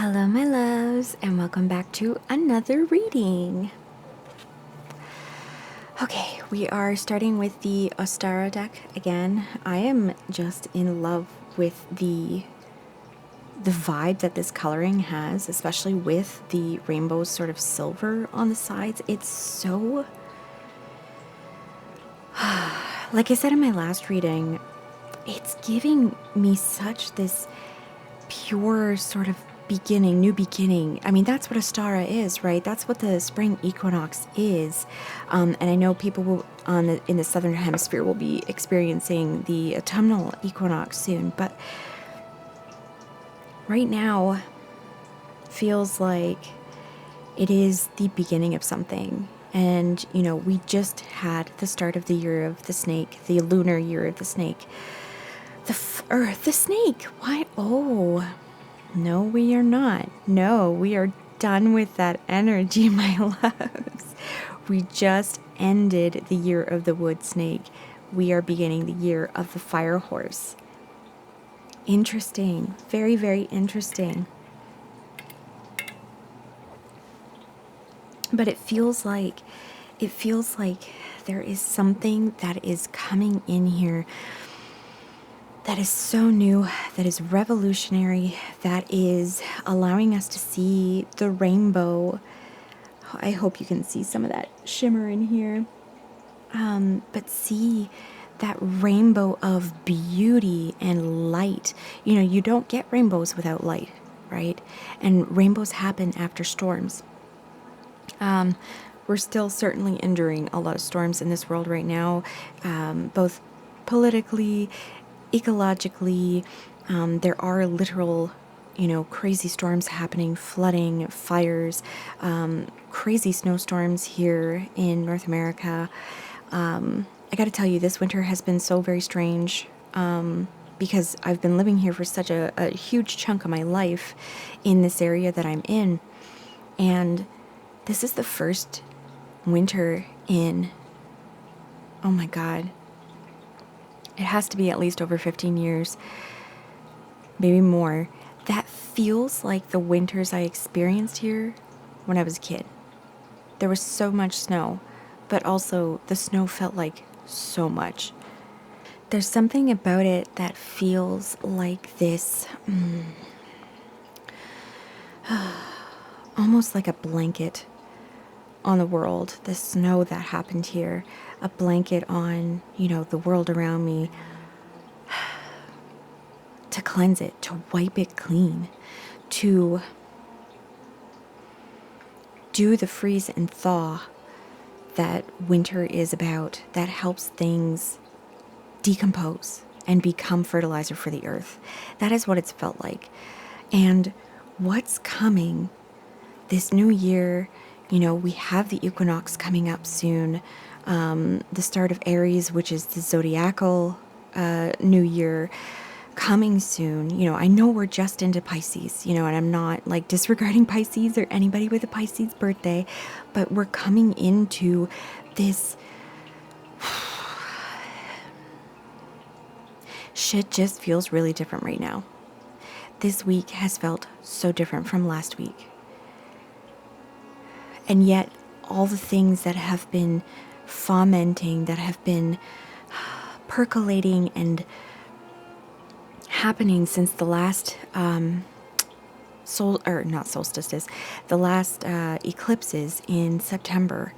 Hello, my loves, and welcome back to another reading. Okay, we are starting with the Ostara deck again. I am just in love with the vibe that this coloring has, especially with the rainbow sort of silver on the sides. It's so, like I said in my last reading, it's giving me such this pure sort of beginning, new beginning. I mean, that's what Ostara is, right? That's what the spring equinox is. And I know people will in the southern hemisphere will be experiencing the autumnal equinox soon, but right now feels like it is the beginning of something. And, you know, we just had the start of the year of the snake, the lunar year of the snake. The snake. Why? Oh, no, we are not. No, we are done with that energy, my loves. We just ended the year of the wood snake. We are beginning the year of the fire horse. Interesting. Very, very interesting. But it feels like there is something that is coming in here that is so new, that is revolutionary, that is allowing us to see the rainbow. I hope you can see some of that shimmer in here. But see that rainbow of beauty and light. You know, you don't get rainbows without light, right? And rainbows happen after storms. We're still certainly enduring a lot of storms in this world right now, both politically, ecologically. There are literal, crazy storms happening, flooding, fires, crazy snowstorms here in North America. I got to tell you, this winter has been so very strange, because I've been living here for such a huge chunk of my life in this area that I'm in. And this is the first winter in, oh my God, it has to be at least over 15 years, maybe more, that feels like the winters I experienced here when I was a kid. There was so much snow, but also the snow felt like so much. There's something about it that feels like this, almost like a blanket on the world, the snow that happened here, a blanket on, the world around me, to cleanse it, to wipe it clean, to do the freeze and thaw that winter is about, that helps things decompose and become fertilizer for the earth. That is what it's felt like. And what's coming this new year, we have the equinox coming up soon, the start of Aries, which is the zodiacal new year, coming soon. I know we're just into Pisces, and I'm not like disregarding Pisces or anybody with a Pisces birthday, but we're coming into this. Shit just feels really different right now. This week has felt so different from last week. And yet, all the things that have been fomenting, that have been percolating and happening since the last the last eclipses in September,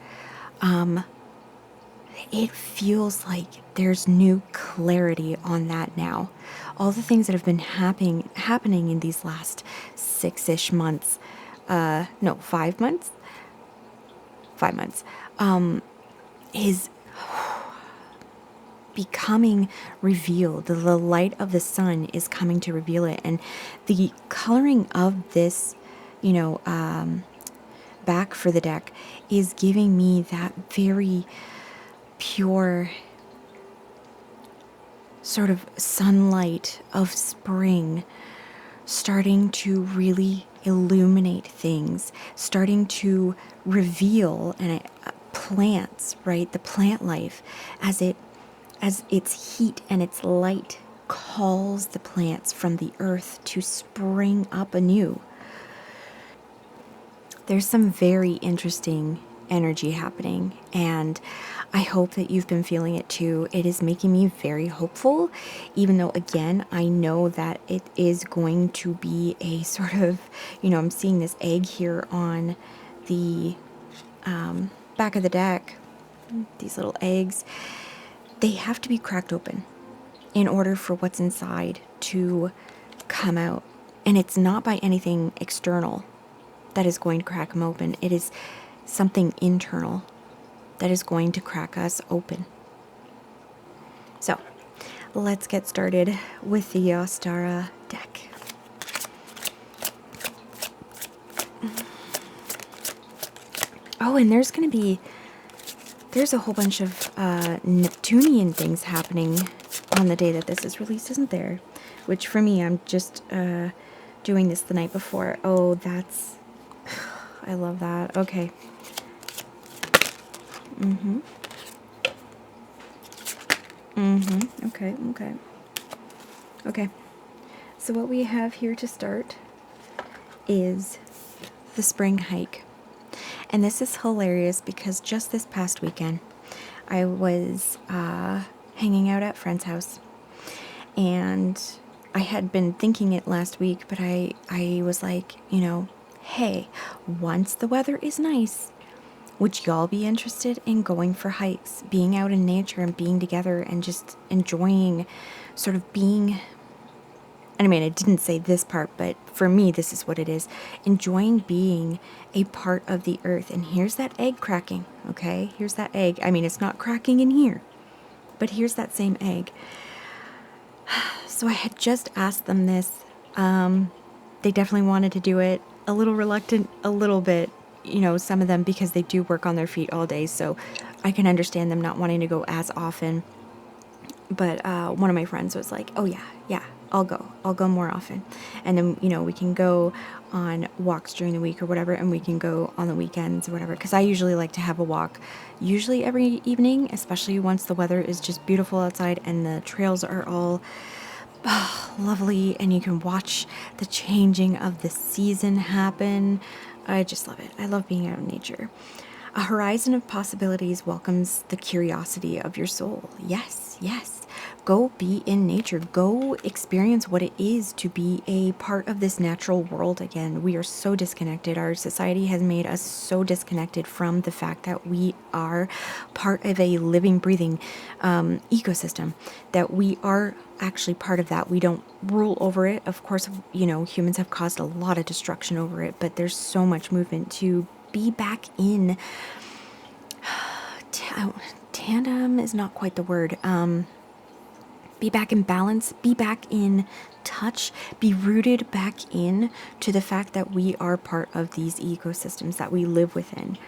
it feels like there's new clarity on that now. All the things that have been happening in these last 6-ish months, 5 months. 5 months, is becoming revealed. The light of the sun is coming to reveal it. And the coloring of this, back for the deck is giving me that very pure sort of sunlight of spring starting to really illuminate things, starting to reveal plants, right? The plant life as its heat and its light calls the plants from the earth to spring up anew. there's some very interesting energy happening, and I hope that you've been feeling it too. It is making me very hopeful, even though, again, I know that it is going to be a sort of, I'm seeing this egg here on the back of the deck, these little eggs. They have to be cracked open in order for what's inside to come out. And it's not by anything external that is going to crack them open. It is something internal that is going to crack us open. So let's get started with the Ostara deck. Oh, and there's a whole bunch of Neptunian things happening on the day that this is released, isn't there? Which for me, I'm just doing this the night before. Oh, that's... I love that. Okay. Okay. So what we have here to start is the spring hike. And this is hilarious because just this past weekend, I was hanging out at a friend's house. And I had been thinking it last week, but I was like, hey, once the weather is nice, would y'all be interested in going for hikes, being out in nature and being together and just enjoying sort of being... I mean, I didn't say this part, but for me, this is what it is. Enjoying being a part of the earth. And here's that egg cracking, okay? Here's that egg. I mean, it's not cracking in here, but here's that same egg. So I had just asked them this. They definitely wanted to do it. A little reluctant, a little bit, some of them, because they do work on their feet all day. So I can understand them not wanting to go as often. But one of my friends was like, oh, yeah, I'll go more often. And then, we can go on walks during the week or whatever, and we can go on the weekends or whatever. Because I usually like to have a walk, usually every evening, especially once the weather is just beautiful outside and the trails are all lovely and you can watch the changing of the season happen. I just love it. I love being out in nature. A horizon of possibilities welcomes the curiosity of your soul. Yes. Go be in nature. Go experience what it is to be a part of this natural world again. We are so disconnected. Our society has made us so disconnected from the fact that we are part of a living, breathing ecosystem, that we are actually part of that. We don't rule over it. Of course, humans have caused a lot of destruction over it, but there's so much movement to be back in... tandem is not quite the word. Be back in balance, be back in touch, be rooted back in to the fact that we are part of these ecosystems that we live within.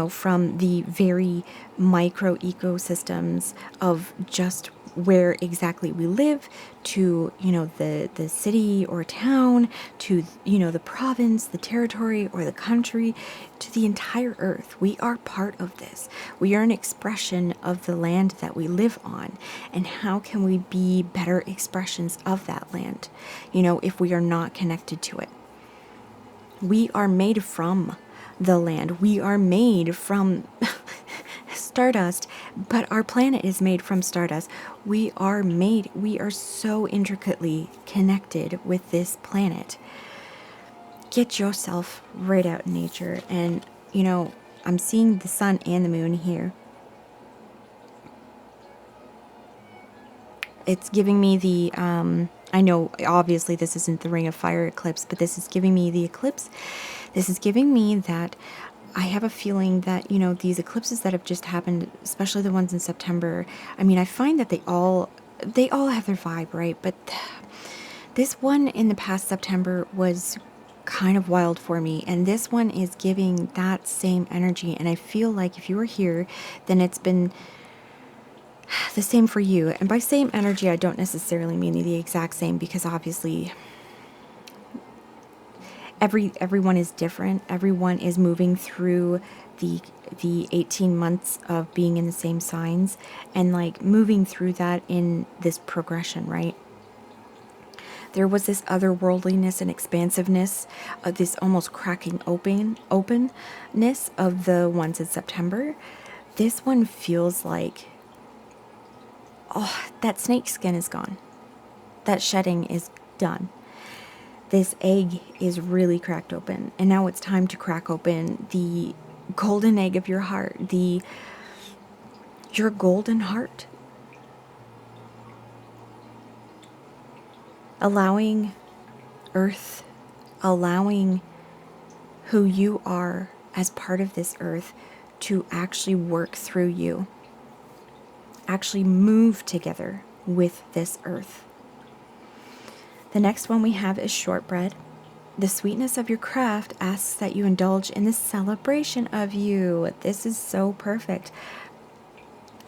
From the very micro ecosystems of just where exactly we live to, the city or town, to, the province, the territory, or the country, to the entire earth. We are part of this. We are an expression of the land that we live on. And how can we be better expressions of that land, if we are not connected to it? We are made from the land. We are made from stardust, but our planet is made from stardust. We are so intricately connected with this planet. Get yourself right out in nature. And, I'm seeing the sun and the moon here. It's giving me the, I know obviously this isn't the Ring of Fire eclipse, but this is giving me the eclipse. This is giving me that I have a feeling that, these eclipses that have just happened, especially the ones in September, I mean, I find that they all have their vibe, right? But this one in the past September was kind of wild for me, and this one is giving that same energy. And I feel like if you were here, then it's been the same for you. And by same energy, I don't necessarily mean the exact same, because obviously everyone is different. Everyone is moving through the 18 months of being in the same signs and like moving through that in this progression, right? There was this otherworldliness and expansiveness, this almost cracking openness of the ones in September. This one feels like, oh, that snake skin is gone. That shedding is done. This egg is really cracked open. And now it's time to crack open the golden egg of your heart, your golden heart. Allowing earth, allowing who you are as part of this earth to actually work through you, actually move together with this earth. The next one we have is shortbread. The sweetness of your craft asks that you indulge in the celebration of you. This is so perfect.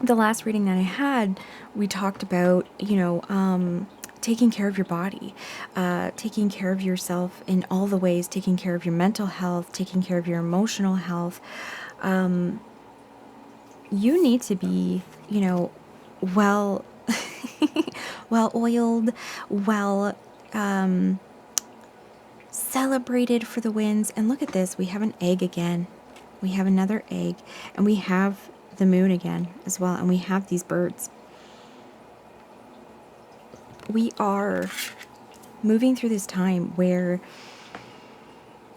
The last reading that I had, we talked about, taking care of your body, taking care of yourself in all the ways, taking care of your mental health, taking care of your emotional health. You need to be, well, well oiled, well celebrated for the wins. And look at this, we have an egg again. We have another egg, and we have the moon again as well, and we have these birds. We are moving through this time where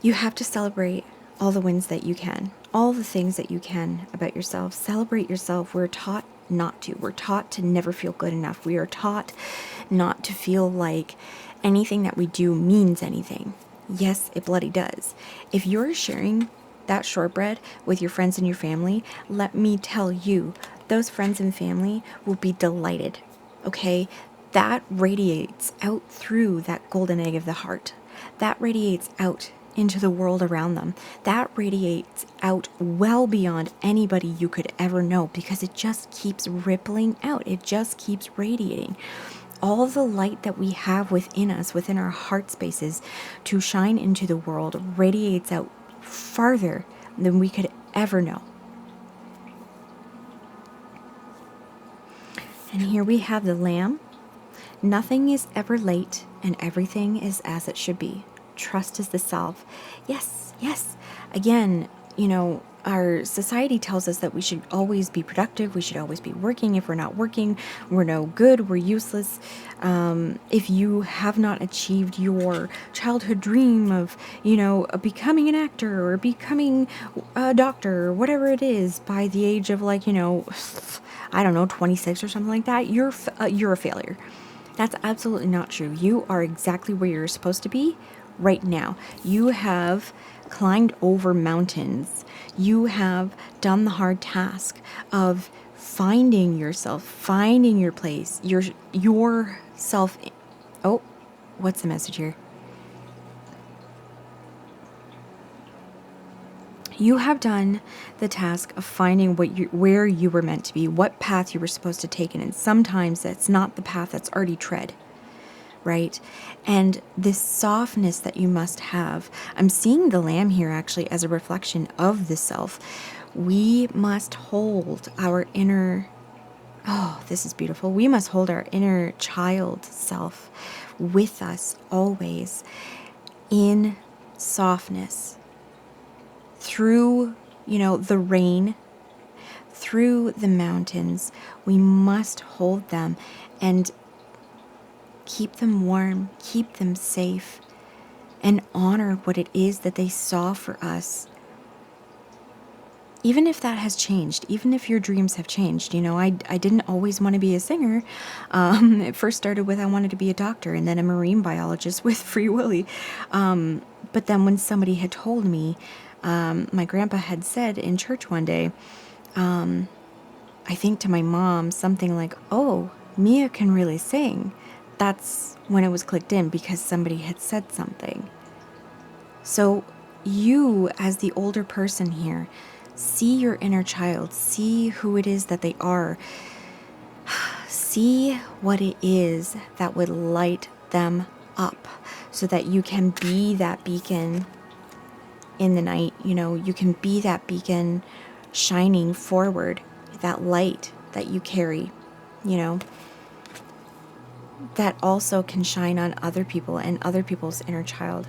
you have to celebrate all the wins that you can, all the things that you can about yourself. Celebrate yourself. We're taught not to. We're taught to never feel good enough. We are taught not to feel like anything that we do means anything. Yes, it bloody does. If you're sharing that shortbread with your friends and your family, let me tell you, those friends and family will be delighted. Okay? That radiates out through that golden egg of the heart. That radiates out into the world around them. That radiates out well beyond anybody you could ever know, because it just keeps rippling out. It just keeps radiating. All the light that we have within us, within our heart spaces, to shine into the world radiates out farther than we could ever know. And here we have the Lamb. Nothing is ever late, and everything is as it should be. Trust is the salve. Yes, yes. Again, our society tells us that we should always be productive. We should always be working. If we're not working, we're no good. We're useless. If you have not achieved your childhood dream of, becoming an actor or becoming a doctor or whatever it is by the age of 26 or something like that, you're a failure. That's absolutely not true. You are exactly where you're supposed to be right now. You have climbed over mountains. You have done the hard task of finding yourself, finding your place, yourself. Oh, what's the message here? You have done the task of finding where you were meant to be, what path you were supposed to take, and sometimes that's not the path that's already tread, right? And this softness that you must have, I'm seeing the Lamb here actually as a reflection of the self. We must hold our inner, oh, this is beautiful. We must hold our inner child self with us always in softness. Through, the rain, through the mountains, we must hold them and keep them warm, keep them safe, and honor what it is that they saw for us. Even if that has changed, even if your dreams have changed, I didn't always want to be a singer. It first started with I wanted to be a doctor and then a marine biologist with Free Willy. But then when somebody had told me, my grandpa had said in church one day, I think to my mom, something like, oh, Mia can really sing. That's when it was clicked in, because somebody had said something. So you, as the older person here, see your inner child, see who it is that they are, see what it is that would light them up so that you can be that beacon in the night. You can be that beacon shining forward, that light that you carry. that also can shine on other people and other people's inner child.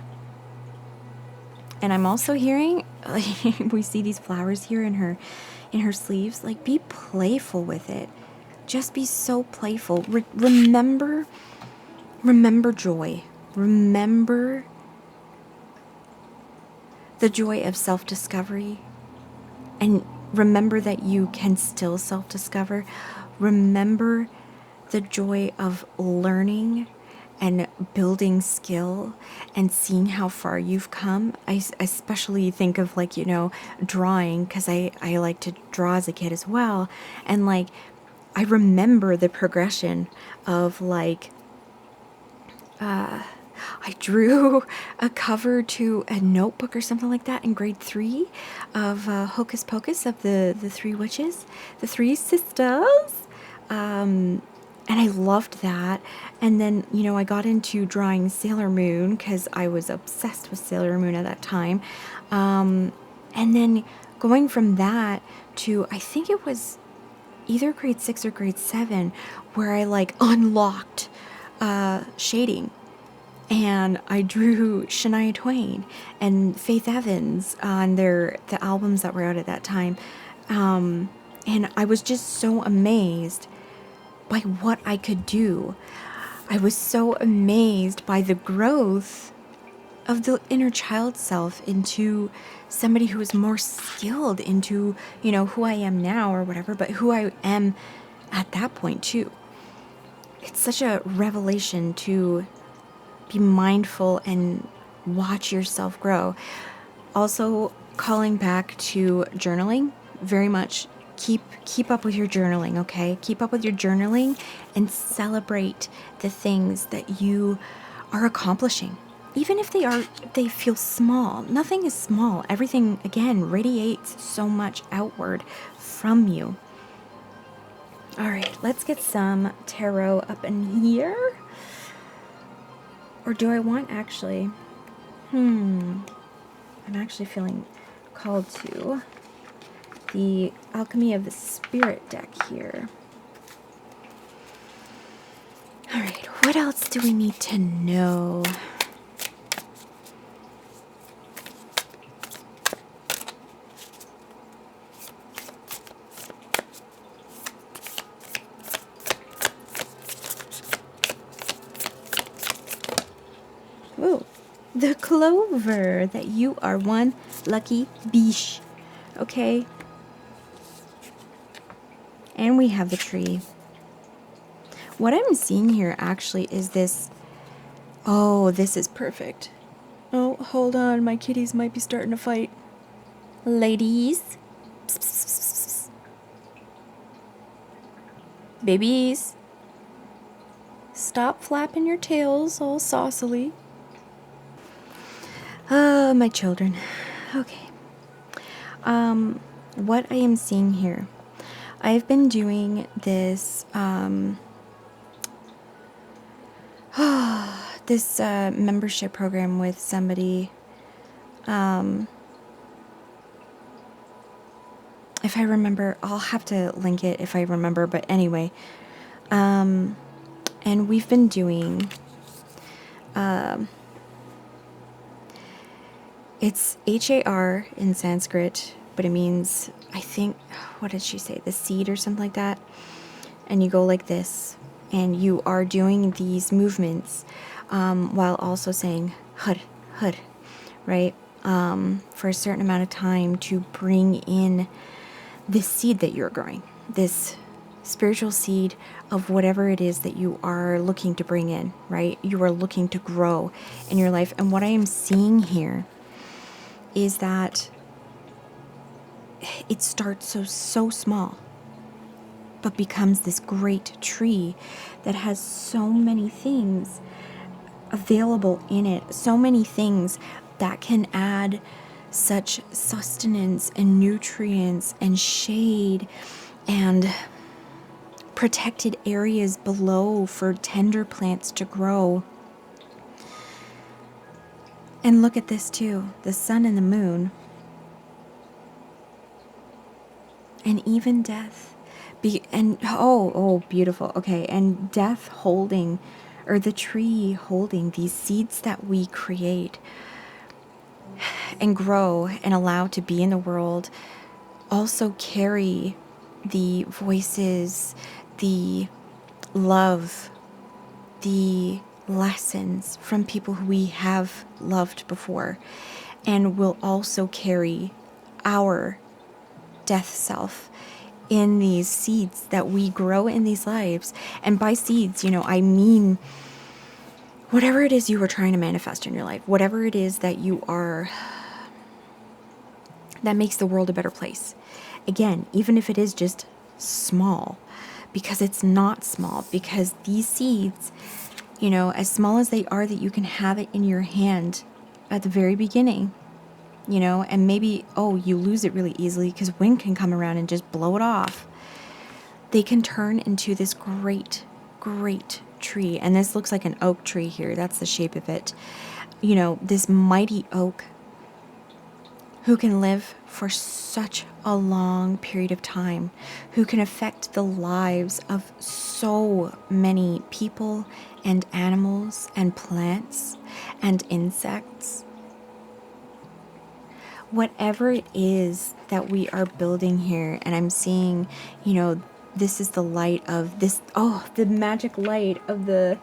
And I'm also hearing, we see these flowers here in her sleeves. Like, be playful with it. Just be so playful. Remember joy. Remember the joy of self-discovery. And remember that you can still self-discover. Remember the joy of learning and building skill and seeing how far you've come. I especially think of, like, you know, drawing, because I like to draw as a kid as well. And, like, I remember the progression of, like, I drew a cover to a notebook or something like that in grade 3 of Hocus Pocus, of the three witches, the three sisters. And I loved that. And then, you know, I got into drawing Sailor Moon because I was obsessed with Sailor Moon at that time. And then going from that to, I think it was either grade 6 or grade 7, where I, like, unlocked shading. And I drew Shania Twain and Faith Evans on the albums that were out at that time. And I was just so amazed by what I could do. I was so amazed by the growth of the inner child self into somebody who is more skilled into, you know, who I am now or whatever, but who I am at that point too. It's such a revelation to be mindful and watch yourself grow. Also, calling back to journaling, very much keep up with your journaling, okay? Keep up with your journaling and celebrate the things that you are accomplishing. Even if they feel small. Nothing is small. Everything, again, radiates so much outward from you. All right, let's get some tarot up in here. Or do I want actually? I'm actually feeling called to the Alchemy of the Spirit deck here. All right, what else do we need to know? Ooh, the clover, that you are one lucky biche. Okay. And we have the tree. What I'm seeing here actually is this. Oh, this is perfect. Oh, hold on. My kitties might be starting to fight. Ladies. Psst, psst, psst, psst. Babies. Stop flapping your tails all saucily. My children. Okay. What I am seeing here. I've been doing this, this membership program with somebody. If I remember, I'll have to link it if I remember. But anyway, and we've been doing. It's Har in Sanskrit, but it means, I think, what did she say? The seed or something like that. And you go like this, and you are doing these movements while also saying hud, hud, right? For a certain amount of time to bring in this seed that you're growing, this spiritual seed of whatever it is that you are looking to bring in, right? You are looking to grow in your life. And what I am seeing here is that it starts so small, but becomes this great tree that has so many things available in it, so many things that can add such sustenance and nutrients and shade and protected areas below for tender plants to grow. And look at this too, the sun and the moon. And even death Oh, beautiful. Okay, and death holding, or the tree holding these seeds that we create and grow and allow to be in the world, also carry the voices, the love, the lessons from people who we have loved before, and will also carry our death self in these seeds that we grow in these lives. And by seeds, I mean whatever it is you are trying to manifest in your life, whatever it is that you are, that makes the world a better place. Again, even if it is just small, because it's not small, because these seeds, as small as they are, that you can have it in your hand at the very beginning, and maybe, you lose it really easily because wind can come around and just blow it off. They can turn into this great, great tree. And this looks like an oak tree here. That's the shape of it. This mighty oak who can live for such a long period of time, who can affect the lives of so many people and animals and plants and insects. Whatever it is that we are building here, and I'm seeing, this is the light of this, the magic light of that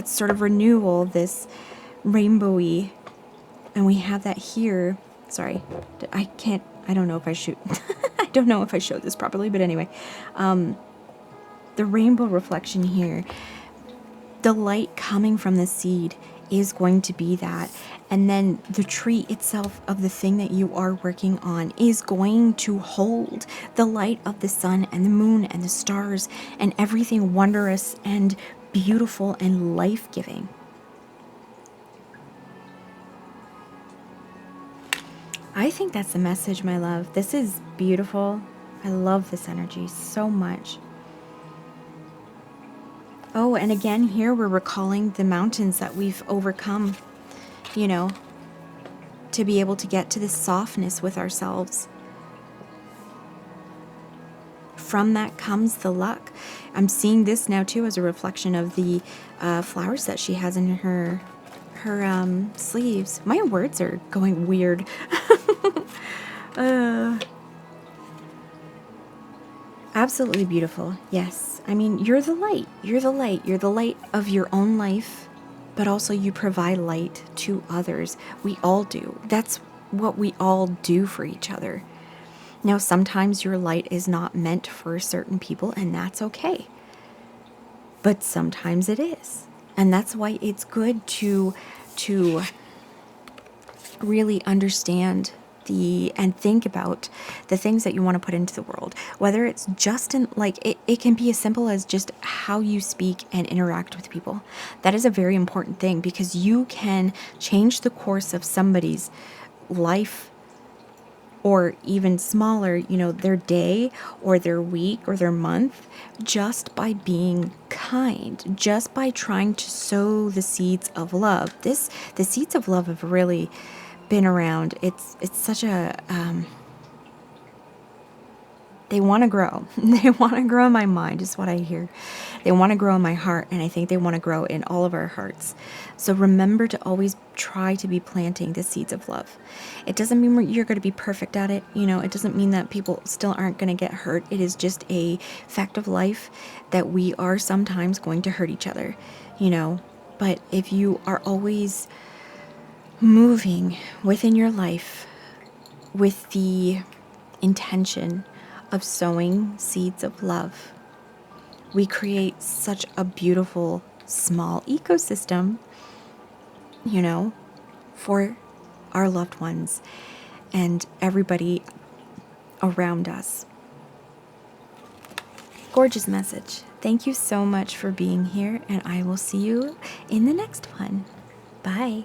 sort of renewal, this rainbowy, and we have that here. Sorry, I don't know if I shoot, I don't know if I showed this properly, but anyway, the rainbow reflection here, the light coming from the seed is going to be that. And then the tree itself of the thing that you are working on is going to hold the light of the sun and the moon and the stars and everything wondrous and beautiful and life-giving. I think that's the message, my love. This is beautiful. I love this energy so much. Oh, and again, here we're recalling the mountains that we've overcome, to be able to get to this softness with ourselves. From that comes the luck. I'm seeing this now, too, as a reflection of the flowers that she has in her sleeves. My words are going weird. Absolutely beautiful. Yes. I mean, you're the light. You're the light. You're the light of your own life, but also you provide light to others. We all do. That's what we all do for each other. Now, sometimes your light is not meant for certain people, and that's okay. But sometimes it is. And that's why it's good to really understand and think about the things that you want to put into the world, whether it's just it can be as simple as just how you speak and interact with people. That is a very important thing, because you can change the course of somebody's life, or even smaller, their day or their week or their month, just by being kind, just by trying to sow the seeds of love. The seeds of love have really been around. It's such a they want to grow. They want to grow in my mind, is what I hear. They want to grow in my heart, and I think they want to grow in all of our hearts. So remember to always try to be planting the seeds of love. It doesn't mean you're going to be perfect at it. It doesn't mean that people still aren't going to get hurt. It is just a fact of life that we are sometimes going to hurt each other, But if you are always moving within your life with the intention of sowing seeds of love, we create such a beautiful small ecosystem, for our loved ones and everybody around us. Gorgeous message. Thank you so much for being here, and I will see you in the next one. Bye.